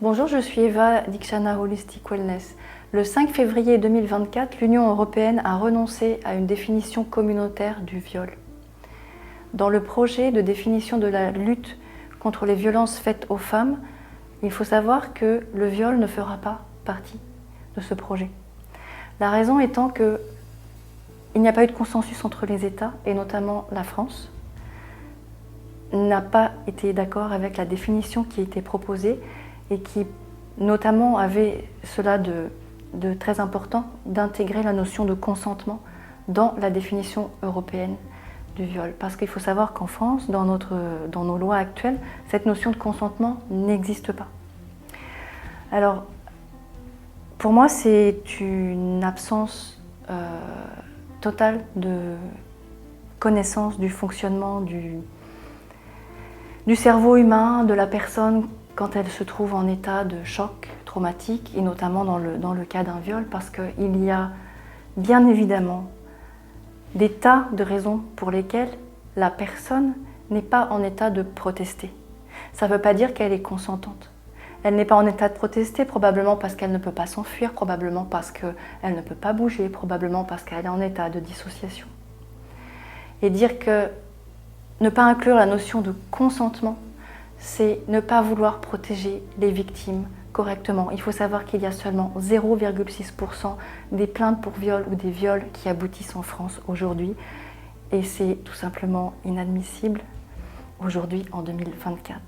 Bonjour, je suis Eva Dikshana Holistic Wellness. Le 5 février 2024, l'Union européenne a renoncé à une définition communautaire du viol. Dans le projet de définition de la lutte contre les violences faites aux femmes, il faut savoir que le viol ne fera pas partie de ce projet. La raison étant qu'il n'y a pas eu de consensus entre les États, et notamment la France, n'a pas été d'accord avec la définition qui était proposée et qui notamment avait cela de très important d'intégrer la notion de consentement dans la définition européenne du viol. Parce qu'il faut savoir qu'en France, dans nos lois actuelles, cette notion de consentement n'existe pas. Alors, pour moi, c'est une absence totale de connaissance du fonctionnement du cerveau humain, de la personne quand elle se trouve en état de choc traumatique, et notamment dans le cas d'un viol, parce qu'il y a bien évidemment des tas de raisons pour lesquelles la personne n'est pas en état de protester. Ça ne veut pas dire qu'elle est consentante. Elle n'est pas en état de protester, probablement parce qu'elle ne peut pas s'enfuir, probablement parce qu'elle ne peut pas bouger, probablement parce qu'elle est en état de dissociation. Et dire que ne pas inclure la notion de consentement, c'est ne pas vouloir protéger les victimes correctement. Il faut savoir qu'il y a seulement 0,6% des plaintes pour viol ou des viols qui aboutissent en France aujourd'hui. Et c'est tout simplement inadmissible aujourd'hui en 2024.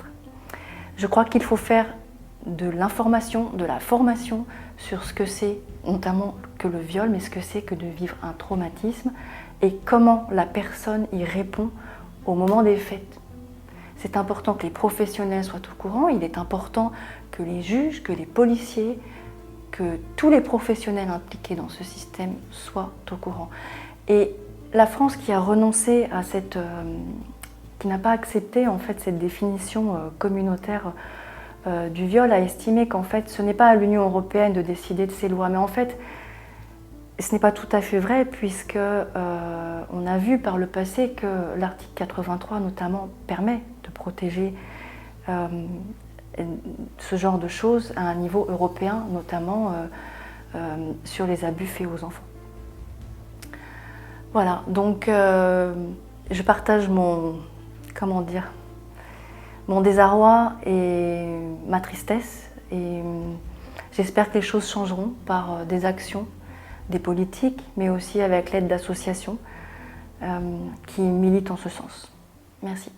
Je crois qu'il faut faire de l'information, de la formation sur ce que c'est, notamment que le viol, mais ce que c'est que de vivre un traumatisme et comment la personne y répond au moment des faits. C'est important que les professionnels soient au courant, il est important que les juges, que les policiers, que tous les professionnels impliqués dans ce système soient au courant. Et la France qui a renoncé à qui n'a pas accepté en fait cette définition communautaire du viol, a estimé qu'en fait ce n'est pas à l'Union européenne de décider de ces lois, mais en fait ce n'est pas tout à fait vrai, puisque on a vu par le passé que l'article 83 notamment permet de protéger ce genre de choses à un niveau européen, notamment sur les abus faits aux enfants. Voilà, donc je partage mon désarroi et ma tristesse, et j'espère que les choses changeront par des actions, des politiques, mais aussi avec l'aide d'associations qui militent en ce sens. Merci.